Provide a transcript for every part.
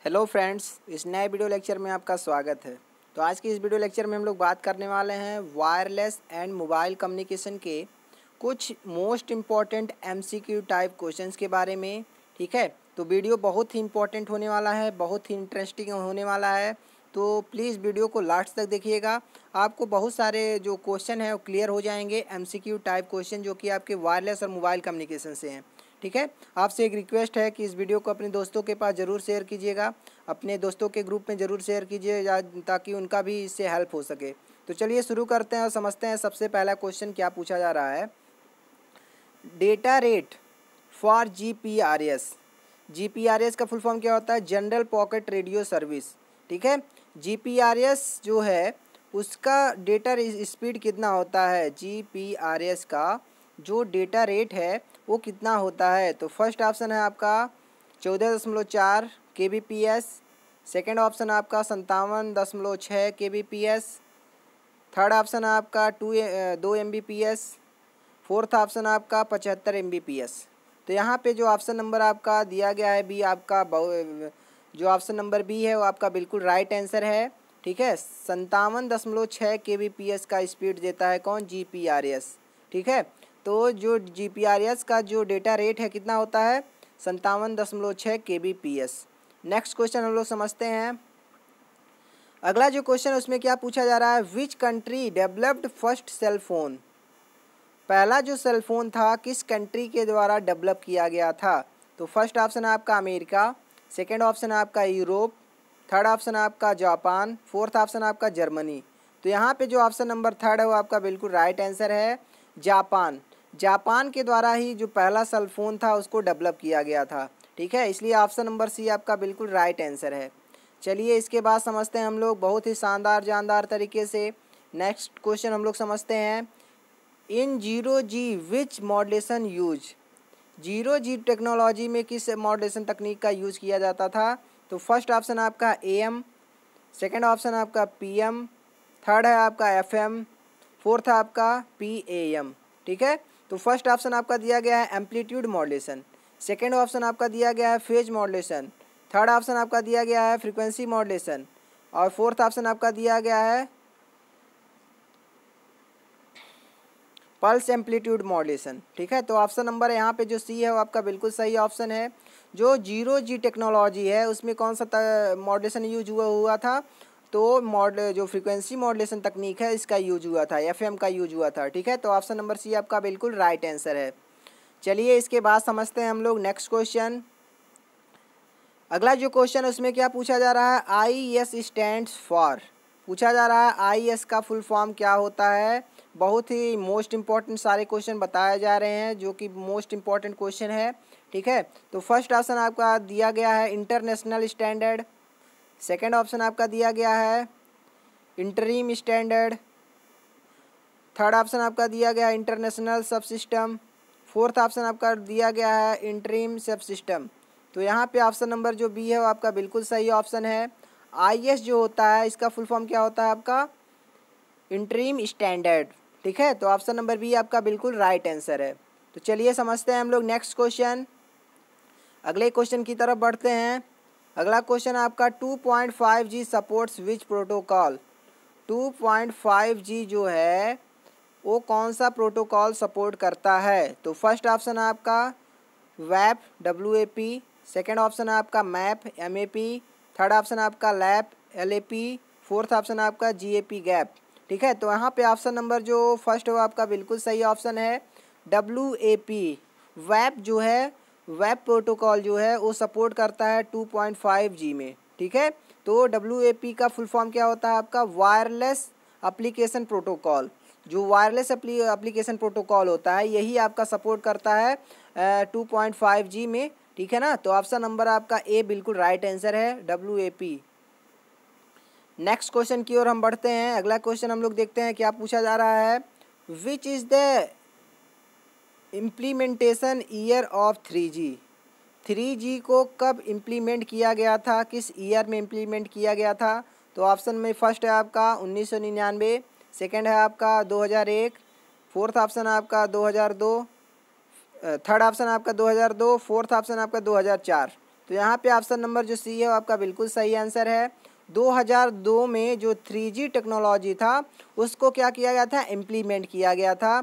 Hello friends, इस नए video lecture में आपका स्वागत है। तो आज की इस वीडियो लेक्चर में हम लोग बात करने वाले हैं वायरलेस एंड मोबाइल कम्युनिकेशन के कुछ most important MCQ type questions के बारे में। ठीक है, तो वीडियो बहुत ही इम्पॉर्टेंट होने वाला है, बहुत ही इंटरेस्टिंग होने वाला है। तो प्लीज़ वीडियो को लास्ट तक देखिएगा, आपको बहुत सारे जो क्वेश्चन हैं वो क्लियर हो जाएंगे। एमसीक्यू टाइप क्वेश्चन जो कि आपके वायरलेस और मोबाइल कम्युनिकेशन से हैं। ठीक है, आपसे एक रिक्वेस्ट है कि इस वीडियो को अपने दोस्तों के पास ज़रूर शेयर कीजिएगा, अपने दोस्तों के ग्रुप में ज़रूर शेयर कीजिए ताकि उनका भी इससे हेल्प हो सके। तो चलिए शुरू करते हैं और समझते हैं सबसे पहला क्वेश्चन क्या पूछा जा रहा है। Data rate for GPRS. GPRS का फुल फॉर्म क्या होता है? General pocket radio service. ठीक है, जीपीआरएस जो है उसका डेटा स्पीड कितना होता है? जीपीआरएस का जो डेटा रेट है वो कितना होता है? तो फर्स्ट ऑप्शन है आपका 14.4 kbps, सेकेंड ऑप्शन आपका 57.6 kbps, थर्ड ऑप्शन आपका 2 mbps, फोर्थ ऑप्शन आपका 75 mbps। तो यहाँ पे जो ऑप्शन नंबर आपका दिया गया है बी, आपका जो ऑप्शन नंबर बी है वो आपका बिल्कुल राइट आंसर है। ठीक है, 57.6 kbps का स्पीड देता है कौन? जीपीआरएस। ठीक है, तो जो जीपीआरएस का जो डेटा रेट है कितना होता है? 57.6 kbps। नेक्स्ट क्वेश्चन हम लोग समझते हैं। अगला जो क्वेश्चन उसमें क्या पूछा जा रहा है? Which country developed first cell phone. पहला जो सेल फोन था किस कंट्री के द्वारा डेवलप किया गया था? तो फर्स्ट ऑप्शन है आपका अमेरिका, सेकेंड ऑप्शन है आपका यूरोप, थर्ड ऑप्शन है आपका जापान, फोर्थ ऑप्शन है आपका जर्मनी। तो यहाँ पे जो ऑप्शन नंबर थर्ड है वो आपका बिल्कुल राइट आंसर है, जापान। जापान के द्वारा ही जो पहला सेल फोन था उसको डेवलप किया गया था। ठीक है, इसलिए ऑप्शन नंबर सी आपका बिल्कुल राइट आंसर है। चलिए इसके बाद समझते हैं हम लोग बहुत ही शानदार जानदार तरीके से। नेक्स्ट क्वेश्चन हम लोग समझते हैं। इन 0G विच मॉड्यूलेशन यूज। 0G टेक्नोलॉजी में किस मॉड्यूलेशन तकनीक का यूज़ किया जाता था? तो फर्स्ट ऑप्शन आपका AM, सेकेंड ऑप्शन आपका PM, थर्ड है आपका FM, फोर्थ है आपका PAM। ठीक है, तो फर्स्ट ऑप्शन आपका दिया गया है एम्पलीट्यूड मॉड्यूलेशन, सेकेंड ऑप्शन आपका दिया गया है फेज मॉड्यूलेशन, थर्ड ऑप्शन आपका दिया गया है फ्रीक्वेंसी मॉड्यूलेशन और फोर्थ ऑप्शन आपका दिया गया है पल्स एम्पलीट्यूड मॉड्यूलेशन। ठीक है, तो ऑप्शन नंबर यहाँ पे जो सी है वो आपका बिल्कुल सही ऑप्शन है। जो 0G टेक्नोलॉजी है उसमें कौन सा मॉड्यूलेशन यूज हुआ था? तो जो फ्रीक्वेंसी मॉड्यूलेशन तकनीक है इसका यूज हुआ था, FM का यूज हुआ था। ठीक है, तो ऑप्शन नंबर सी आपका बिल्कुल राइट आंसर है। चलिए इसके बाद समझते हैं हम लोग नेक्स्ट क्वेश्चन। अगला जो क्वेश्चन है उसमें क्या पूछा जा रहा है? IS stands for. पूछा जा रहा है IS का फुल फॉर्म क्या होता है? बहुत ही मोस्ट इम्पॉर्टेंट सारे क्वेश्चन बताए जा रहे हैं जो कि मोस्ट इम्पॉर्टेंट क्वेश्चन है। ठीक है, तो फर्स्ट ऑप्शन आपका दिया गया है इंटरनेशनल स्टैंडर्ड, सेकेंड ऑप्शन आपका दिया गया है इंटरिम स्टैंडर्ड, थर्ड ऑप्शन आपका दिया गया है इंटरनेशनल सब सिस्टम, फोर्थ ऑप्शन आपका दिया गया है इंटरिम सब सिस्टम। तो यहाँ पे ऑप्शन नंबर जो बी है वो आपका बिल्कुल सही ऑप्शन है। IS जो होता है इसका फुल फॉर्म क्या होता है आपका? Interim standard. ठीक है, तो ऑप्शन नंबर बी आपका बिल्कुल राइट आंसर है। तो चलिए समझते हैं हम लोग नेक्स्ट क्वेश्चन। अगले क्वेश्चन की तरफ बढ़ते हैं। अगला क्वेश्चन आपका 2.5G सपोर्ट्स विच प्रोटोकॉल। 2.5G जो है वो कौन सा प्रोटोकॉल सपोर्ट करता है? तो फर्स्ट ऑप्शन है आपका WAP WAP, सेकेंड ऑप्शन है आपका MAP MAP, थर्ड ऑप्शन आपका LAP LAP, फोर्थ ऑप्शन आपका GAP गैप। ठीक है, तो यहाँ पे ऑप्शन नंबर जो फर्स्ट हो आपका बिल्कुल सही ऑप्शन है WAP। WAP जो है WAP प्रोटोकॉल जो है वो सपोर्ट करता है 2.5G में। ठीक है, तो WAP का फुल फॉर्म क्या होता है आपका? Wireless application protocol. जो वायरलेस एप्लीकेशन प्रोटोकॉल होता है यही आपका सपोर्ट करता है 2.5G में। ठीक है ना, तो ऑप्शन नंबर आपका ए बिल्कुल राइट आंसर है WAP। नेक्स्ट क्वेश्चन की ओर हम बढ़ते हैं। अगला क्वेश्चन हम लोग देखते हैं क्या पूछा जा रहा है। Which is the implementation year of 3G। 3G को कब इम्प्लीमेंट किया गया था? किस ईयर में इम्प्लीमेंट किया गया था? तो ऑप्शन में फर्स्ट है आपका 1999, सेकेंड है आपका 2001, फोर्थ ऑप्शन आपका 2002, थर्ड ऑप्शन आपका 2002, फोर्थ ऑप्शन आपका 2004। तो यहाँ पे ऑप्शन नंबर जो सी है वो आपका बिल्कुल सही आंसर है। 2002 में जो 3G टेक्नोलॉजी था उसको क्या किया गया था, इम्प्लीमेंट किया गया था।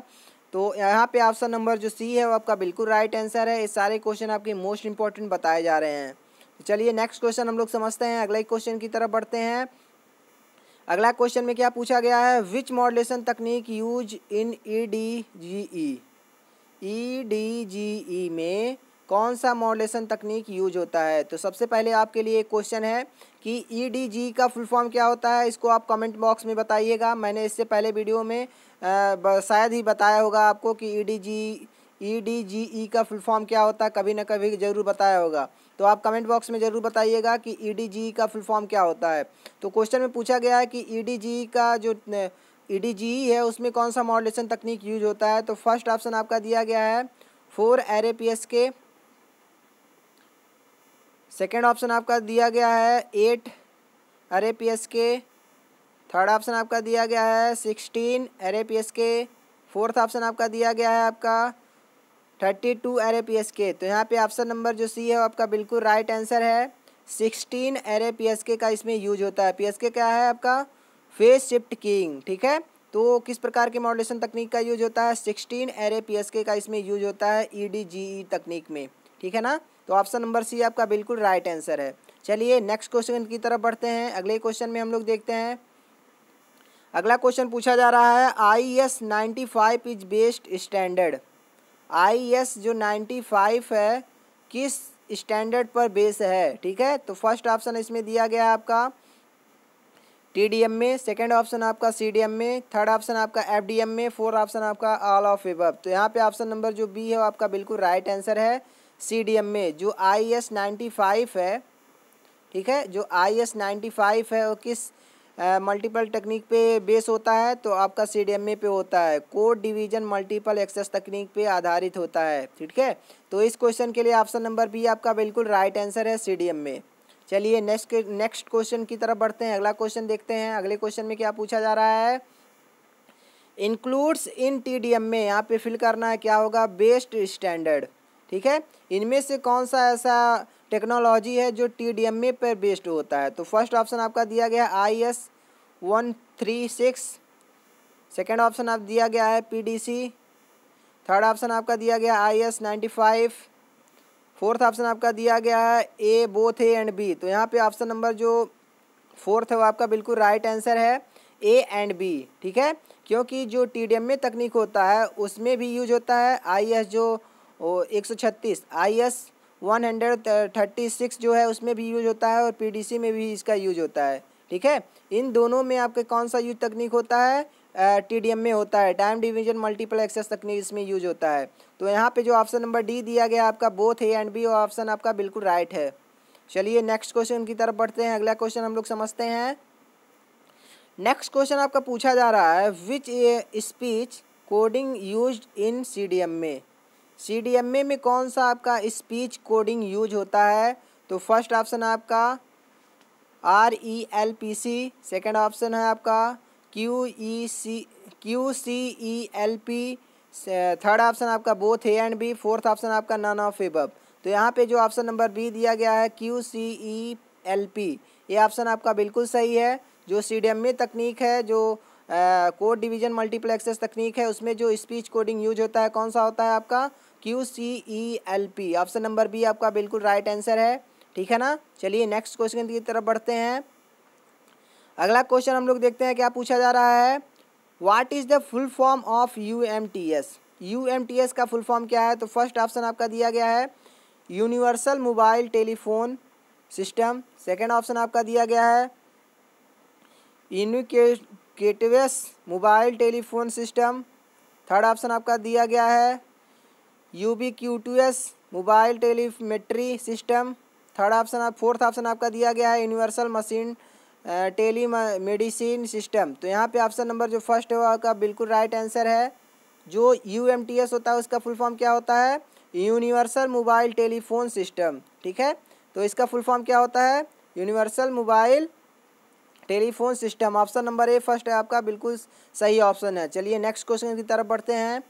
तो यहाँ पे ऑप्शन नंबर जो सी है वो आपका बिल्कुल राइट आंसर है। ये सारे क्वेश्चन आपके मोस्ट इंपॉर्टेंट बताए जा रहे हैं। चलिए नेक्स्ट क्वेश्चन हम लोग समझते हैं, अगले क्वेश्चन की तरफ बढ़ते हैं। अगला क्वेश्चन में क्या पूछा गया है, विच मॉड्यूलेशन तकनीक यूज इन EDGE में कौन सा मॉड्यूलेशन तकनीक यूज होता है। तो सबसे पहले आपके लिए एक क्वेश्चन है कि EDGE का फुल फॉर्म क्या होता है, इसको आप कमेंट बॉक्स में बताइएगा। मैंने इससे पहले वीडियो में शायद ही बताया होगा आपको कि EDGE का फुल फॉर्म क्या होता है, कभी ना कभी ज़रूर बताया होगा। तो आप कमेंट बॉक्स में ज़रूर बताइएगा कि EDGE का फुल फॉर्म क्या होता है। तो क्वेश्चन में पूछा गया है कि EDGE का जो EDGE है उसमें कौन सा मॉड्यूलेशन तकनीक यूज होता है। तो फर्स्ट ऑप्शन आपका दिया गया है 4 Array-PSK, सेकेंड ऑप्शन आपका दिया गया है 8 Array-PSK, थर्ड ऑप्शन आपका दिया गया है 16 Array-PSK, फोर्थ ऑप्शन आपका दिया गया है आपका 32 Array-PSK। तो यहाँ पे ऑप्शन नंबर जो सी है वो आपका बिल्कुल राइट आंसर है। 16 Array-PSK का इसमें यूज होता है। PSK क्या है आपका, फेज शिफ्ट कीइंग, ठीक है। तो किस प्रकार के मॉड्यूलेशन तकनीक का यूज होता है, 16 Array-PSK का इसमें यूज होता है EDGE तकनीक में, ठीक है ना। तो ऑप्शन नंबर सी आपका बिल्कुल राइट आंसर है। चलिए नेक्स्ट क्वेश्चन की तरफ बढ़ते हैं। अगले क्वेश्चन में हम लोग देखते हैं, अगला क्वेश्चन पूछा जा रहा है IS 95 is best standard. IS जो 95 है किस स्टैंडर्ड पर बेस है, ठीक है। तो फर्स्ट ऑप्शन इसमें दिया गया है आपका TDM में, सेकंड ऑप्शन आपका CDM में, थर्ड ऑप्शन आपका FDM में, फोर्थ ऑप्शन आपका ऑल ऑफ अबव। तो यहाँ पे ऑप्शन नंबर जो बी है वो आपका बिल्कुल राइट आंसर है। CDM में जो IS 95 है, ठीक है, जो IS 95 है वो किस मल्टीपल टेक्निक पे बेस होता है, तो आपका CDMA पे होता है, कोड डिवीजन मल्टीपल एक्सेस तकनीक पे आधारित होता है, ठीक है। तो इस क्वेश्चन के लिए ऑप्शन नंबर बी आपका बिल्कुल राइट आंसर है, CDMA। चलिए नेक्स्ट क्वेश्चन की तरफ बढ़ते हैं, अगला क्वेश्चन देखते हैं। अगले क्वेश्चन में क्या पूछा जा रहा है, इंक्लूड्स इन TDM में, यहाँ पे फिल करना है क्या होगा, बेस्ट स्टैंडर्ड, ठीक है। इनमें से कौन सा ऐसा टेक्नोलॉजी है जो TDMA पर बेस्ड होता है। तो फर्स्ट ऑप्शन आपका दिया गया IS 136, सेकेंड ऑप्शन आप दिया गया है PDC, थर्ड ऑप्शन आपका दिया गया IS 95, फोर्थ ऑप्शन आपका दिया गया है A both A and B। तो यहाँ पे ऑप्शन नंबर जो फोर्थ है वो आपका बिल्कुल राइट आंसर है, A एंड B, ठीक है। क्योंकि जो TDMA तकनीक होता है उसमें भी यूज होता है IS जो 136, IS 136 जो है उसमें भी यूज होता है, और PDC में भी इसका यूज होता है, ठीक है। इन दोनों में आपके कौन सा यूज तकनीक होता है, TDMA होता है, टाइम डिवीजन मल्टीपल एक्सेस तकनीक इसमें यूज होता है। तो यहाँ पे जो ऑप्शन नंबर डी दिया गया आपका बोथ A एंड B, वो ऑप्शन आपका बिल्कुल राइट है। चलिए नेक्स्ट क्वेश्चन की तरफ बढ़ते हैं, अगला क्वेश्चन हम लोग समझते हैं। नेक्स्ट क्वेश्चन आपका पूछा जा रहा है which speech coding used in CDMA। CDMA में कौन सा आपका स्पीच कोडिंग यूज होता है। तो फर्स्ट ऑप्शन है आपका RELPC, सेकेंड ऑप्शन है आपका QCELP, थर्ड ऑप्शन आपका both A and B, fourth option आपका नन ऑफ एबव। तो यहाँ पे जो ऑप्शन नंबर बी दिया गया है QCELP, ये ऑप्शन आपका बिल्कुल सही है। जो CDMA तकनीक है, जो कोड डिवीजन मल्टीपल एक्सेस तकनीक है, उसमें जो स्पीच कोडिंग यूज होता है कौन सा होता है आपका QCELP। ऑप्शन नंबर बी आपका बिल्कुल राइट आंसर है, ठीक है ना। चलिए नेक्स्ट क्वेश्चन की तरफ बढ़ते हैं। अगला क्वेश्चन हम लोग देखते हैं क्या पूछा जा रहा है, what is the full form of UMTS। UMTS का फुल फॉर्म क्या है। तो फर्स्ट ऑप्शन आपका दिया गया है universal mobile telephone system, second option आपका दिया गया है यूनिकेटिवस mobile telephone system, third option आपका दिया गया है ubiquitous mobile telemetry system, fourth option आपका दिया गया है universal machine telemedicine system. तो यहाँ पे ऑप्शन नंबर जो फर्स्ट है वो का बिल्कुल राइट आंसर है। जो UMTS होता है उसका फुल फॉर्म क्या होता है, यूनिवर्सल मोबाइल टेलीफोन सिस्टम, ठीक है। तो इसका फुल फॉर्म क्या होता है, universal mobile telephone system. Option number A first है आपका बिल्कुल सही ऑप्शन है। चलिए नेक्स्ट क्वेश्चन की तरफ बढ़ते हैं।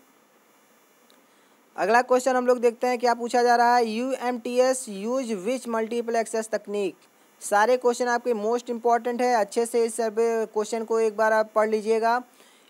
अगला क्वेश्चन हम लोग देखते हैं क्या पूछा जा रहा है। UMTS use which multiple access तकनीक। सारे क्वेश्चन आपके मोस्ट इंपॉर्टेंट है, अच्छे से इस सब क्वेश्चन को एक बार आप पढ़ लीजिएगा।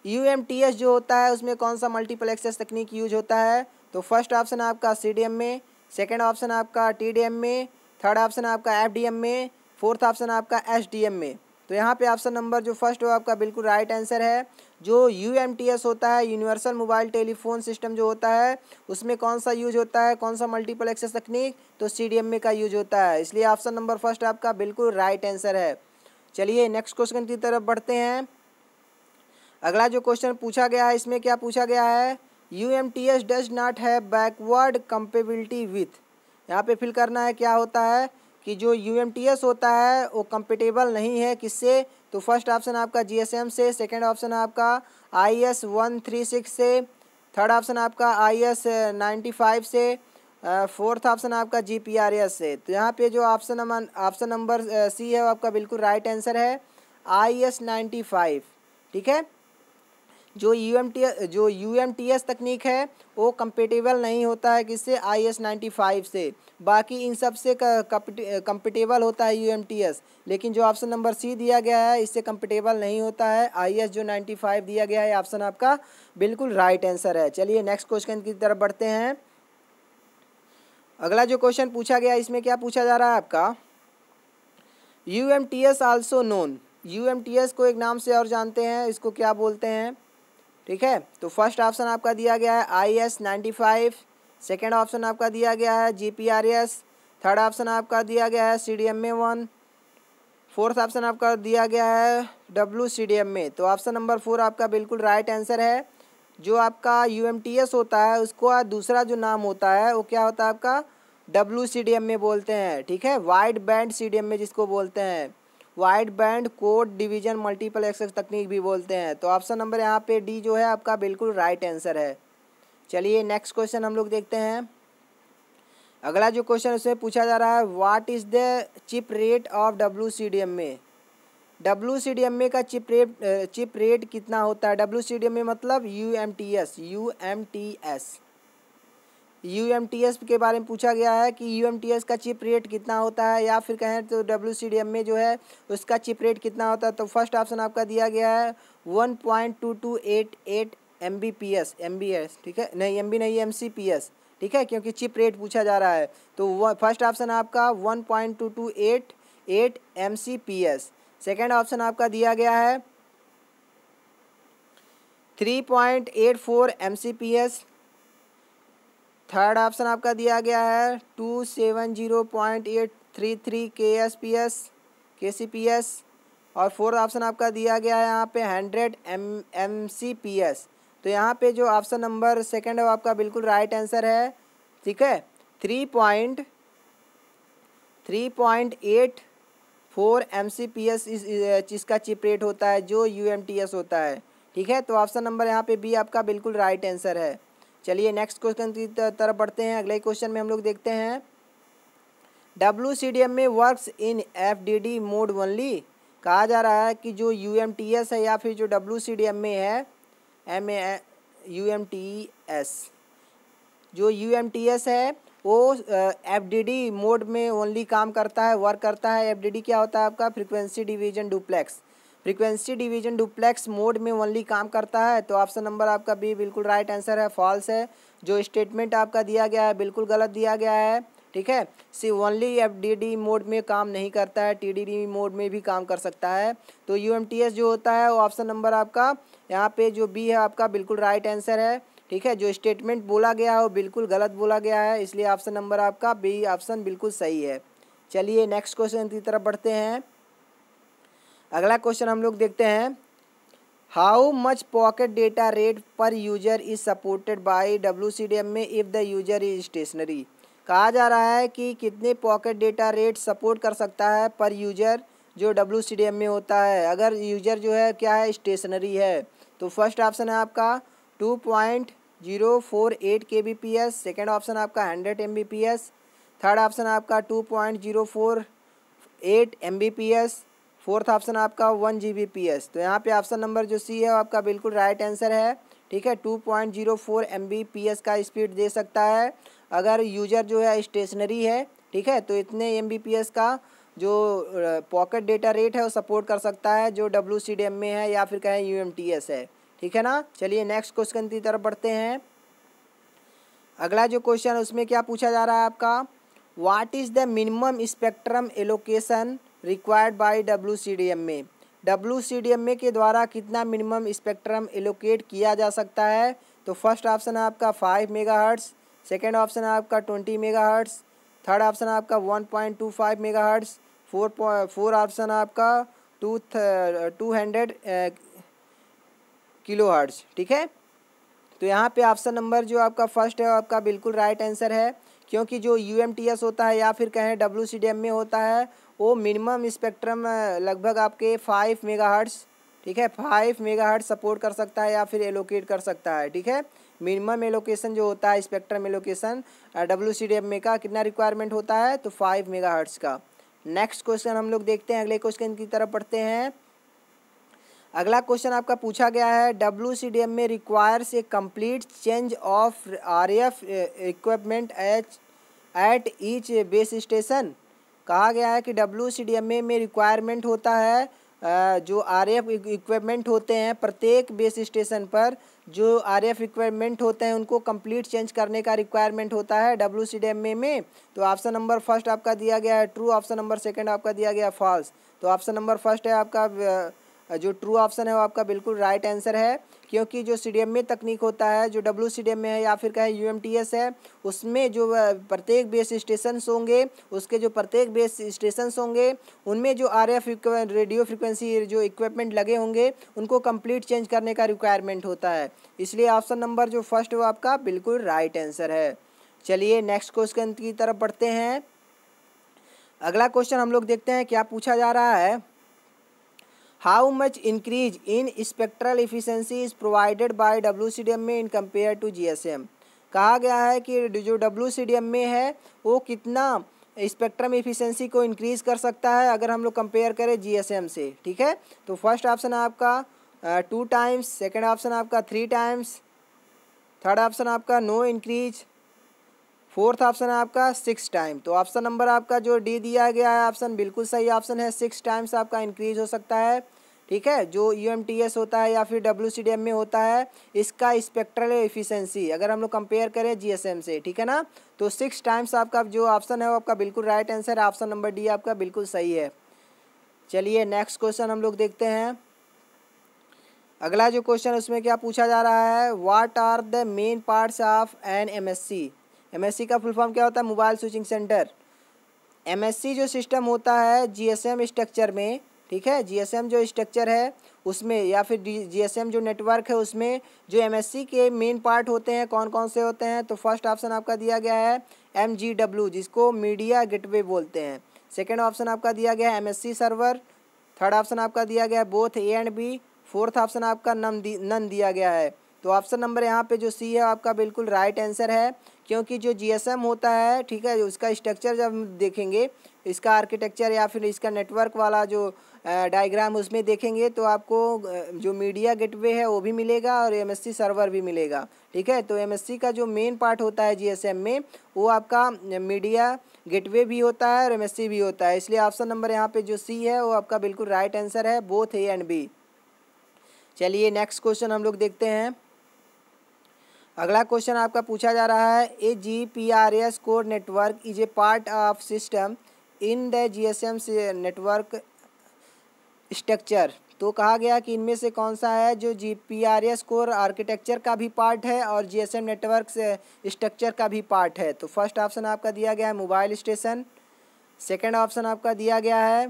UMTS जो होता है उसमें कौन सा मल्टीपल एक्सेस तकनीक यूज होता है। तो फर्स्ट ऑप्शन आपका CDM में, सेकेंड ऑप्शन आपका TDM में, थर्ड ऑप्शन आपका FDM में, फोर्थ ऑप्शन आपका SDM में। तो यहाँ पे ऑप्शन नंबर जो फर्स्ट हो आपका बिल्कुल राइट आंसर है। जो UMTS होता है, यूनिवर्सल मोबाइल टेलीफोन सिस्टम जो होता है, उसमें कौन सा यूज होता है, कौन सा मल्टीपल एक्सेस तकनीक, तो CDM में का यूज होता है। इसलिए ऑप्शन नंबर फर्स्ट आपका बिल्कुल राइट आंसर है। चलिए नेक्स्ट क्वेश्चन की तरफ बढ़ते हैं। अगला जो क्वेश्चन पूछा गया है इसमें क्या पूछा गया है। UMTS does not have backward compatibility with. यहाँ पे फिल करना है क्या होता है कि जो UMTS होता है वो कंपेटेबल नहीं है किससे। तो फर्स्ट ऑप्शन आपका GSM से, सेकेंड ऑप्शन आपका IS 136 से, थर्ड ऑप्शन आपका IS 95 से, फोर्थ ऑप्शन आपका GPRS से। तो यहाँ पे जो ऑप्शन नंबर C है वो आपका बिल्कुल राइट आंसर है, IS 95। ठीक है, जो UMTS तकनीक है वो कंपेटेबल नहीं होता है किससे, IS 95 से। बाकी इन सब से कंपेटेबल होता है UMTS, लेकिन जो ऑप्शन नंबर C दिया गया है इससे कंपेटेबल नहीं होता है। IS जो 95 दिया गया है ऑप्शन आपका बिल्कुल राइट आंसर है। चलिए नेक्स्ट क्वेश्चन की तरफ बढ़ते हैं। अगला जो क्वेश्चन पूछा गया इसमें क्या पूछा जा रहा है आपका। UMTS also known. UMTS को एक नाम से और जानते हैं, इसको क्या बोलते हैं। ठीक है, तो फर्स्ट ऑप्शन आपका दिया गया है IS 95, सेकेंड ऑप्शन आपका दिया गया है GPRS, थर्ड ऑप्शन आपका दिया गया है CDMA 1, फोर्थ ऑप्शन आपका दिया गया है WCDM में। तो ऑप्शन नंबर 4 आपका बिल्कुल राइट आंसर है। जो आपका UMTS होता है उसको दूसरा जो नाम होता है वो क्या होता है आपका, WCDM में बोलते हैं। ठीक है, वाइड बैंड CDM में जिसको बोलते हैं, wide band code division multiple access तकनीक भी बोलते हैं। तो ऑप्शन नंबर यहाँ पे D जो है आपका बिल्कुल राइट आंसर है। चलिए नेक्स्ट क्वेश्चन हम लोग देखते हैं। अगला जो क्वेश्चन उसमें पूछा जा रहा है, what is the cheap rate of WCDM में। WCDM में का चिप रेट कितना होता है। WCDM में मतलब UMTS के बारे में पूछा गया है कि UMTS का चिप रेट कितना होता है, या फिर कहें तो WCDM में जो है उसका चिप रेट कितना होता है। तो फर्स्ट ऑप्शन आपका दिया गया है 1.2288 MBS। ठीक है, नहीं MB नहीं, MCPS। ठीक है, क्योंकि चिप रेट पूछा जा रहा है। तो फर्स्ट ऑप्शन आपका 1.2288 MCPS। सेकेंड ऑप्शन आपका दिया गया है 3.84 MCPS। थर्ड ऑप्शन आपका दिया गया है 270.833 KCPS। और फोर्थ ऑप्शन आपका दिया गया है यहाँ पे 100 MCPS। तो यहाँ पे जो ऑप्शन नंबर सेकंड है वो आपका बिल्कुल राइट आंसर है। ठीक है, 3.84 MCPS इसका चिप रेट होता है जो UMTS होता है। ठीक है, तो ऑप्शन नंबर यहाँ पे B आपका बिल्कुल राइट आंसर है। चलिए नेक्स्ट क्वेश्चन की तरफ बढ़ते हैं। अगले क्वेश्चन में हम लोग देखते हैं, WCDM में works in FDD mode only. कहा जा रहा है कि जो UMTS है या फिर जो WCDM में है UMTS, जो UMTS है वो FDD मोड में ओनली काम करता है, वर्क करता है। FDD क्या होता है आपका, फ्रीक्वेंसी डिवीजन डुप्लेक्स मोड में ओनली काम करता है। तो ऑप्शन नंबर आपका B बिल्कुल राइट आंसर है, फॉल्स है। जो स्टेटमेंट आपका दिया गया है बिल्कुल गलत दिया गया है। ठीक है, ओनली FDD मोड में काम नहीं करता है, TDD मोड में भी काम कर सकता है। तो UMTS जो होता है वो ऑप्शन नंबर आपका यहाँ पे जो B है आपका बिल्कुल राइट आंसर है। ठीक है, जो स्टेटमेंट बोला गया है वो बिल्कुल गलत बोला गया है, इसलिए ऑप्शन नंबर आपका B ऑप्शन बिल्कुल सही है। चलिए नेक्स्ट क्वेश्चन की तरफ बढ़ते हैं। अगला क्वेश्चन हम लोग देखते हैं, how much packet data rate per user is supported by WCDM में if the user is stationary. कहा जा रहा है कि कितने पॉकेट डेटा रेट सपोर्ट कर सकता है पर यूजर जो WCDM में होता है अगर यूजर जो है क्या है, स्टेशनरी है। तो फर्स्ट ऑप्शन है आपका 2.048 kbps, सेकेंड ऑप्शन आपका 100 MBPS, थर्ड ऑप्शन आपका 2.048 MBPS, फोर्थ ऑप्शन आपका 1 GBps। तो यहाँ पे ऑप्शन नंबर जो C है वो आपका बिल्कुल राइट आंसर है। ठीक है, 2.04 Mbps का स्पीड दे सकता है। अगर यूजर जो है स्टेशनरी है, ठीक है, तो इतने Mbps का जो पॉकेट डेटा रेट है वो सपोर्ट कर सकता है, जो WCDM में है या फिर कहें UMTS है, ठीक है ना। चलिए नेक्स्ट क्वेश्चन की तरफ बढ़ते हैं। अगला जो क्वेश्चन उसमें क्या पूछा जा रहा है आपका, what is the minimum spectrum allocation required by WCDM में। WCDM में के द्वारा कितना मिनिमम स्पेक्ट्रम एलोकेट किया जा सकता है। तो फर्स्ट ऑप्शन है आपका 5 मेगाहर्ट्ज़, सेकेंड ऑप्शन है आपका 20 मेगाहर्ट्ज़, थर्ड ऑप्शन है आपका 1.25 मेगाहर्ट्ज़, फोर ऑप्शन है आपका 200 किलोहर्ट्ज़, ठीक है। तो यहाँ पे ऑप्शन नंबर जो आपका फर्स्ट है आपका बिल्कुल राइट आंसर है, क्योंकि जो UMTS होता है या फिर कहें WCDM में होता है वो मिनिमम स्पेक्ट्रम लगभग आपके 5 मेगाहर्ट्ज़, ठीक है, 5 मेगाहर्ट्ज़ सपोर्ट कर सकता है या फिर एलोकेट कर सकता है, ठीक है। मिनिमम एलोकेशन जो होता है स्पेक्ट्रम एलोकेशन WCDM में का कितना रिक्वायरमेंट होता है, तो 5 मेगाहर्ट्ज़ का। नेक्स्ट क्वेश्चन हम लोग देखते हैं, अगले क्वेश्चन की तरफ बढ़ते हैं। अगला क्वेश्चन आपका पूछा गया है, WCDM में requires a complete change of RF equipment at each base station. कहा गया है कि WCDM में रिक्वायरमेंट होता है जो RF इक्विपमेंट होते हैं प्रत्येक बेस स्टेशन पर, जो RF इक्विपमेंट होते हैं उनको कंप्लीट चेंज करने का रिक्वायरमेंट होता है WCDM में। तो ऑप्शन नंबर फर्स्ट आपका दिया गया है ट्रू, ऑप्शन नंबर सेकंड आपका दिया गया फॉल्स। तो ऑप्शन नंबर फर्स्ट है आपका जो ट्रू ऑप्शन है वो आपका बिल्कुल राइट आंसर है, क्योंकि जो CDM में तकनीक होता है जो WCDM में है या फिर कहें UMTS है, उसमें जो प्रत्येक बेस स्टेशन होंगे, उसके जो प्रत्येक बेस स्टेशन होंगे उनमें जो RF रेडियो फ्रिक्वेंसी जो इक्विपमेंट लगे होंगे उनको कंप्लीट चेंज करने का रिक्वायरमेंट होता है। इसलिए ऑप्शन नंबर जो फर्स्ट वो आपका बिल्कुल राइट आंसर है। चलिए नेक्स्ट क्वेश्चन की तरफ बढ़ते हैं। अगला क्वेश्चन हम लोग देखते हैं क्या पूछा जा रहा है, how much increase in spectral efficiency is provided by WCDM में इन कंपेयर टू GSM। कहा गया है कि जो WCDM में है वो कितना स्पेक्ट्रम एफिशिएंसी को इंक्रीज कर सकता है अगर हम लोग कंपेयर करें GSM से, ठीक है। तो फर्स्ट ऑप्शन है आपका 2 टाइम्स, सेकेंड ऑप्शन आपका 3 टाइम्स, थर्ड ऑप्शन आपका नो इंक्रीज, फोर्थ ऑप्शन है आपका 6 टाइम। तो ऑप्शन नंबर आपका जो डी दिया गया है ऑप्शन बिल्कुल सही ऑप्शन है, 6 टाइम्स आपका इंक्रीज हो सकता है, ठीक है। जो UMTS होता है या फिर WCDM में होता है इसका स्पेक्ट्रल एफिशिएंसी अगर हम लोग कंपेयर करें GSM से, ठीक है ना, तो 6 टाइम्स आपका जो ऑप्शन है वो आपका बिल्कुल राइट आंसर है, ऑप्शन नंबर डी आपका बिल्कुल सही है। चलिए नेक्स्ट क्वेश्चन हम लोग देखते हैं। अगला जो क्वेश्चन उसमें क्या पूछा जा रहा है, what are the main parts of an MSC। MSC का फुल फॉर्म क्या होता है, मोबाइल स्विचिंग सेंटर। MSC जो सिस्टम होता है GSM स्ट्रक्चर में, ठीक है, GSM जो स्ट्रक्चर है उसमें या फिर GSM जो नेटवर्क है उसमें जो MSC के मेन पार्ट होते हैं कौन कौन से होते हैं। तो फर्स्ट ऑप्शन आपका दिया गया है MGW जिसको मीडिया गेटवे बोलते हैं, सेकेंड ऑप्शन आपका दिया गया है MSC सर्वर, थर्ड ऑप्शन आपका दिया गया है both A and B, fourth option आपका नन दिया गया है। तो ऑप्शन नंबर यहाँ पे जो सी है आपका बिल्कुल राइट आंसर है, क्योंकि जो GSM होता है, ठीक है, उसका स्ट्रक्चर जब हम देखेंगे इसका आर्किटेक्चर या फिर इसका नेटवर्क वाला जो डायग्राम उसमें देखेंगे तो आपको जो मीडिया गेटवे है वो भी मिलेगा और MSC सर्वर भी मिलेगा, ठीक है। तो MSC का जो मेन पार्ट होता है GSM में वो आपका मीडिया गेटवे भी होता है और MSC भी होता है, इसलिए ऑप्शन नंबर यहाँ पे जो सी है वो आपका बिल्कुल राइट आंसर है, बोथ A एंड B। चलिए नेक्स्ट क्वेश्चन हम लोग देखते हैं। अगला क्वेश्चन आपका पूछा जा रहा है, ए GPRS code network is a part of system in the GSM network structure. तो कहा गया कि इनमें से कौन सा है जो GPRS कोर आर्किटेक्चर का भी पार्ट है और GSM नेटवर्क स्ट्रक्चर का भी पार्ट है। तो फर्स्ट ऑप्शन आपका दिया गया है मोबाइल स्टेशन, सेकेंड ऑप्शन आपका दिया गया है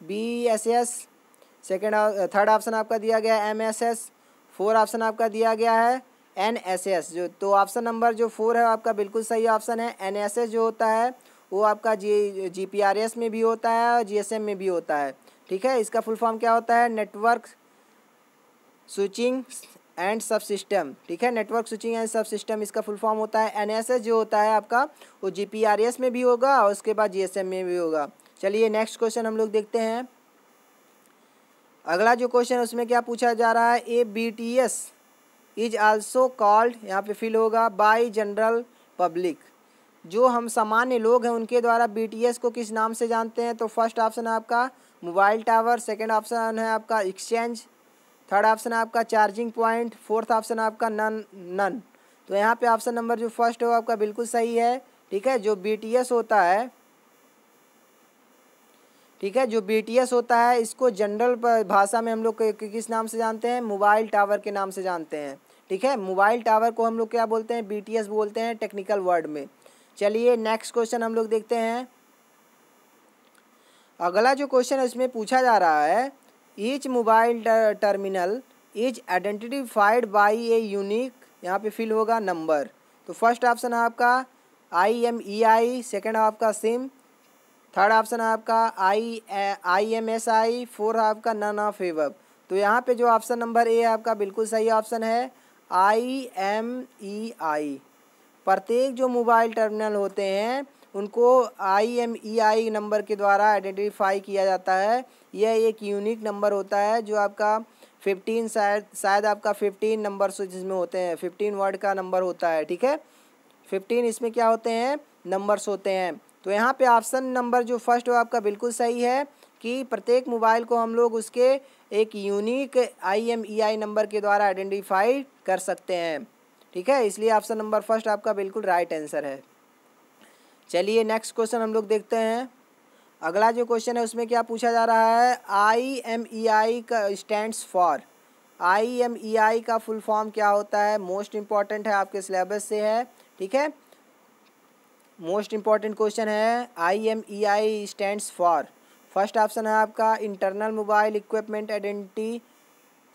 BSS, थर्ड ऑप्शन आपका दिया गया है MSS, फोर्थ ऑप्शन आपका दिया गया है NSS। जो तो ऑप्शन नंबर जो 4 है आपका बिल्कुल सही ऑप्शन है। NSS जो होता है वो आपका GPRS में भी होता है और GSM में भी होता है, ठीक है। इसका फुल फॉर्म क्या होता है, नेटवर्क स्विचिंग एंड सब सिस्टम, ठीक है, नेटवर्क स्विचिंग एंड सब सिस्टम इसका फुल फॉर्म होता है। NSS जो होता है आपका वो GPRS में भी होगा और उसके बाद GSM में भी होगा। चलिए नेक्स्ट क्वेश्चन हम लोग देखते हैं। अगला जो क्वेश्चन उसमें क्या पूछा जा रहा है, ए BTS इज आल्सो कॉल्ड, यहाँ पे फिल होगा बाय जनरल पब्लिक। जो हम सामान्य लोग हैं उनके द्वारा BTS को किस नाम से जानते हैं? तो फर्स्ट ऑप्शन है आपका मोबाइल टावर, सेकंड ऑप्शन है आपका एक्सचेंज, थर्ड ऑप्शन है आपका चार्जिंग पॉइंट, फोर्थ ऑप्शन है आपका नन। तो यहाँ पे ऑप्शन नंबर जो फर्स्ट है वो आपका बिल्कुल सही है। ठीक है, जो BTS होता है, ठीक है, जो BTS होता है इसको जनरल भाषा में हम लोग किस नाम से जानते हैं? मोबाइल टावर के नाम से जानते हैं। ठीक है, मोबाइल टावर को हम लोग क्या बोलते हैं? BTS बोलते हैं टेक्निकल वर्ड में। चलिए नेक्स्ट क्वेश्चन हम लोग देखते हैं। अगला जो क्वेश्चन है उसमें पूछा जा रहा है each mobile terminal is identified by a unique, यहाँ पे फिल होगा नंबर। तो फर्स्ट ऑप्शन है आपका IMEI, सेकंड आपका सिम, थर्ड ऑप्शन है आपका IMSI, फोर्थ आपका नन ऑफ एबव। तो यहाँ पे जो ऑप्शन नंबर ए है आपका बिल्कुल सही ऑप्शन है IMEI। प्रत्येक जो मोबाइल टर्मिनल होते हैं उनको IMEI नंबर के द्वारा आइडेंटिफाई किया जाता है। यह एक यूनिक नंबर होता है जो आपका 15 शायद आपका 15 नंबर जिसमें होते हैं, 15 वर्ड का नंबर होता है। ठीक है, 15 इसमें क्या होते हैं? नंबर्स होते हैं। तो यहाँ पे ऑप्शन नंबर जो फर्स्ट हो आपका बिल्कुल सही है कि प्रत्येक मोबाइल को हम लोग उसके एक यूनिक IMEI नंबर के द्वारा आइडेंटिफाई कर सकते हैं। ठीक है, इसलिए ऑप्शन नंबर फर्स्ट आपका बिल्कुल राइट आंसर है। चलिए नेक्स्ट क्वेश्चन हम लोग देखते हैं। अगला जो क्वेश्चन है उसमें क्या पूछा जा रहा है? IMEI का स्टैंड्स फॉर, IMEI का फुल फॉर्म क्या होता है? मोस्ट इम्पॉर्टेंट है, आपके सिलेबस से है। ठीक है, मोस्ट इम्पॉर्टेंट क्वेश्चन है। IMEI stands for, first option है आपका internal mobile equipment identity,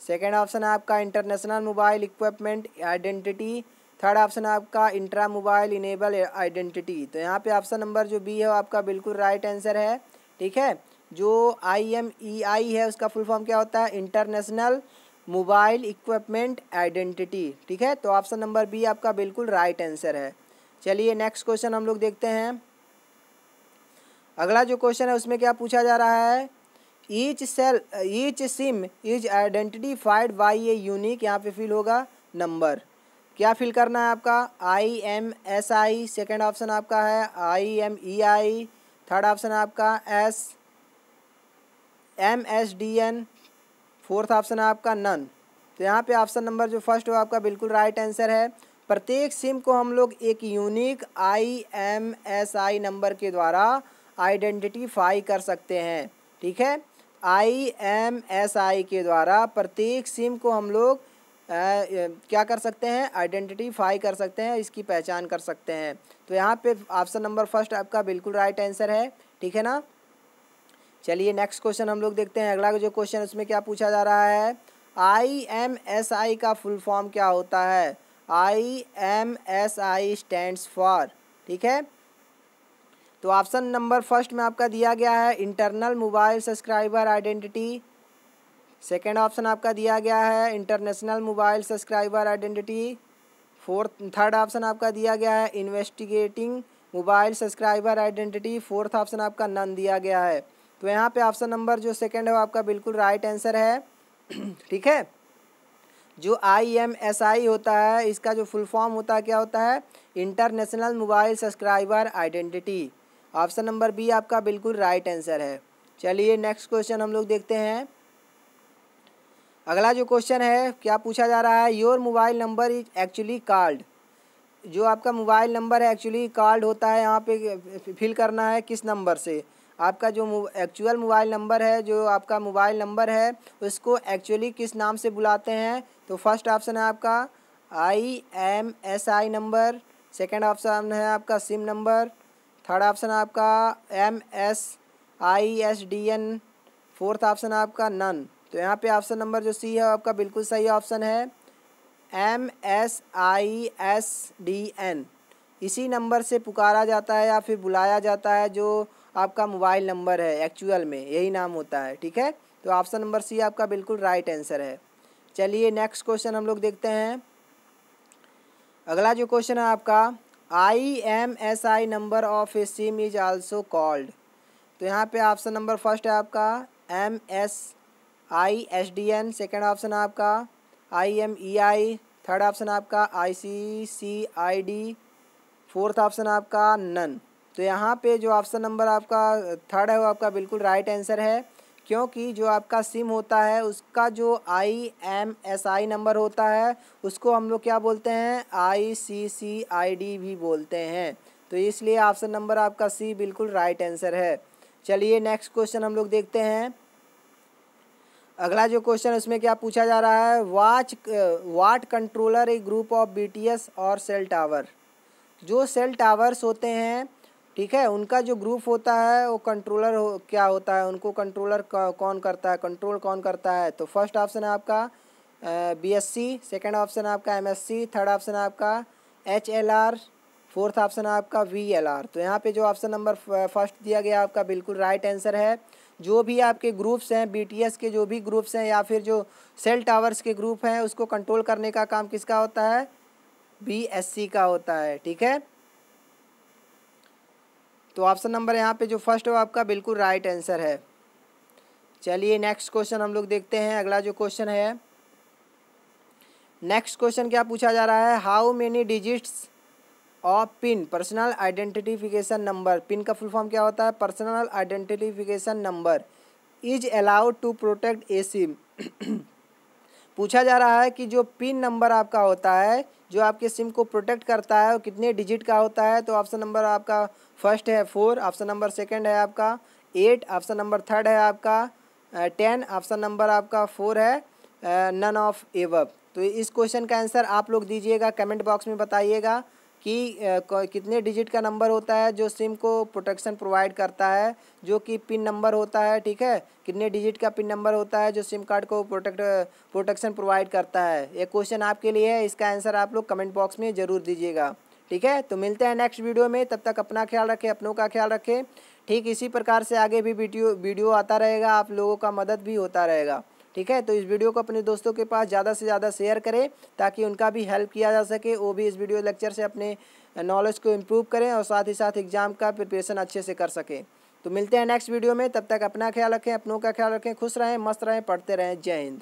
second option है आपका international mobile equipment identity, third option है आपका इंट्रा मोबाइल इनेबल आइडेंटिटी। तो यहाँ पे ऑप्शन नंबर जो बी है वो आपका बिल्कुल राइट आंसर है। ठीक है, जो IMEI है उसका फुल फॉर्म क्या होता है? International mobile equipment identity. ठीक है, तो ऑप्शन नंबर बी आपका बिल्कुल राइट आंसर है। चलिए नेक्स्ट क्वेश्चन हम लोग देखते हैं। अगला जो क्वेश्चन है उसमें क्या पूछा जा रहा है? Each SIM is identified by a unique, यहाँ पे फिल होगा नंबर। क्या फिल करना है आपका? IMSI, सेकेंड ऑप्शन आपका है IMEI, थर्ड ऑप्शन आपका MSDN, फोर्थ ऑप्शन है आपका नन। तो यहाँ पे ऑप्शन नंबर जो फर्स्ट हो आपका बिल्कुल राइट आंसर है। प्रत्येक सिम को हम लोग एक यूनिक IMSI नंबर के द्वारा आइडेंटिफाई कर सकते हैं। ठीक है, IMSI के द्वारा प्रत्येक सिम को हम लोग क्या कर सकते हैं? आइडेंटिफाई कर सकते हैं, इसकी पहचान कर सकते हैं। तो यहाँ पे ऑप्शन नंबर फर्स्ट आपका बिल्कुल राइट आंसर है। ठीक है ना। चलिए नेक्स्ट क्वेश्चन हम लोग देखते हैं। अगला जो क्वेश्चन उसमें क्या पूछा जा रहा है? IMSI का फुल फॉर्म क्या होता है? IMSI स्टैंड्स फॉर, ठीक है, तो ऑप्शन नंबर फर्स्ट में आपका दिया गया है internal mobile subscriber identity, second option आपका दिया गया है international mobile subscriber identity, third option आपका दिया गया है investigating mobile subscriber identity, fourth option आपका नन दिया गया है। तो यहाँ पे ऑप्शन नंबर जो सेकेंड है वो आपका बिल्कुल राइट आंसर है। ठीक है, जो IMSI होता है इसका जो फुल फॉर्म होता है क्या होता है? International mobile subscriber identity. Option number B आपका बिल्कुल राइट आंसर है। चलिए नेक्स्ट क्वेश्चन हम लोग देखते हैं। अगला जो क्वेश्चन है क्या पूछा जा रहा है? Your mobile number is actually called, जो आपका मोबाइल नंबर है एक्चुअली कॉल्ड होता है, यहाँ पे फिल करना है किस नंबर से? आपका जो एक्चुअल मोबाइल नंबर है, जो आपका मोबाइल नंबर है उसको एक्चुअली किस नाम से बुलाते हैं? तो फर्स्ट ऑप्शन है आपका IMSI नंबर, सेकंड ऑप्शन है आपका सिम नंबर, थर्ड ऑप्शन है आपका MSISDN, फोर्थ ऑप्शन है आपका नन। तो यहाँ पे ऑप्शन नंबर जो सी है आपका बिल्कुल सही ऑप्शन है MSISDN। इसी नंबर से पुकारा जाता है या फिर बुलाया जाता है जो आपका मोबाइल नंबर है, एक्चुअल में यही नाम होता है। ठीक है, तो ऑप्शन नंबर सी आपका बिल्कुल राइट आंसर है। चलिए नेक्स्ट क्वेश्चन हम लोग देखते हैं। अगला जो क्वेश्चन है आपका IMSI number of A SIM is also called. तो यहाँ पे ऑप्शन नंबर फर्स्ट है आपका MSISDN, सेकेंड ऑप्शन है आपका IMEI, थर्ड ऑप्शन आपका ICCID, फोर्थ ऑप्शन आपका नन। तो यहाँ पे जो ऑप्शन नंबर आपका थर्ड है वो आपका बिल्कुल राइट आंसर है, क्योंकि जो आपका सिम होता है उसका जो IMSI नंबर होता है उसको हम लोग क्या बोलते हैं, ICCID भी बोलते हैं। तो इसलिए ऑप्शन नंबर आपका सी बिल्कुल राइट आंसर है। चलिए नेक्स्ट क्वेश्चन हम लोग देखते हैं। अगला जो क्वेश्चन उसमें क्या पूछा जा रहा है, what controller a group of BTS और सेल टावर। जो सेल टावर्स होते हैं, ठीक है, उनका जो ग्रुप होता है वो कंट्रोलर क्या होता है, उनको कंट्रोलर कौन करता है, कंट्रोल कौन करता है। तो फर्स्ट ऑप्शन है आपका BSC, सेकंड ऑप्शन है आपका MSC, थर्ड ऑप्शन है आपका HLR, फोर्थ ऑप्शन है आपका VLR। तो यहाँ पे जो ऑप्शन नंबर फर्स्ट दिया गया आपका बिल्कुल राइट आंसर है। जो भी आपके ग्रुप्स हैं, BTS के जो भी ग्रुप्स हैं या फिर जो सेल टावर्स के ग्रुप हैं, उसको कंट्रोल करने का काम किसका होता है, BSC का होता है। ठीक है, तो ऑप्शन नंबर यहाँ पे जो फर्स्ट है वो आपका बिल्कुल राइट आंसर है। चलिए नेक्स्ट क्वेश्चन हम लोग देखते हैं। अगला जो क्वेश्चन है, नेक्स्ट क्वेश्चन क्या पूछा जा रहा है, how many digits of pin personal identification number. Pin का फुल फॉर्म क्या होता है, personal identification number is allowed to protect a SIM. पूछा जा रहा है कि जो पिन नंबर आपका होता है जो आपके सिम को प्रोटेक्ट करता है वो कितने डिजिट का होता है। तो ऑप्शन नंबर आपका फर्स्ट है 4, ऑप्शन नंबर सेकंड है आपका 8, ऑप्शन नंबर थर्ड है आपका 10, ऑप्शन नंबर आपका 4 है नन ऑफ एबव। तो इस क्वेश्चन का आंसर आप लोग दीजिएगा, कमेंट बॉक्स में बताइएगा कि कितने डिजिट का नंबर होता है जो सिम को प्रोटेक्शन प्रोवाइड करता है, जो कि पिन नंबर होता है। ठीक है, कितने डिजिट का पिन नंबर होता है जो सिम कार्ड को प्रोटेक्शन प्रोवाइड करता है। ये क्वेश्चन आपके लिए है, इसका आंसर आप लोग कमेंट बॉक्स में ज़रूर दीजिएगा। ठीक है, तो मिलते हैं नेक्स्ट वीडियो में, तब तक अपना ख्याल रखें, अपनों का ख्याल रखें। ठीक इसी प्रकार से आगे भी वीडियो आता रहेगा, आप लोगों का मदद भी होता रहेगा। ठीक है, तो इस वीडियो को अपने दोस्तों के पास ज़्यादा से ज़्यादा शेयर करें ताकि उनका भी हेल्प किया जा सके, वो भी इस वीडियो लेक्चर से अपने नॉलेज को इम्प्रूव करें और साथ ही साथ एग्ज़ाम का प्रिपरेशन अच्छे से कर सकें। तो मिलते हैं नेक्स्ट वीडियो में, तब तक अपना ख्याल रखें, अपनों का ख्याल रखें, खुश रहें, मस्त रहें, पढ़ते रहें। जय हिंद।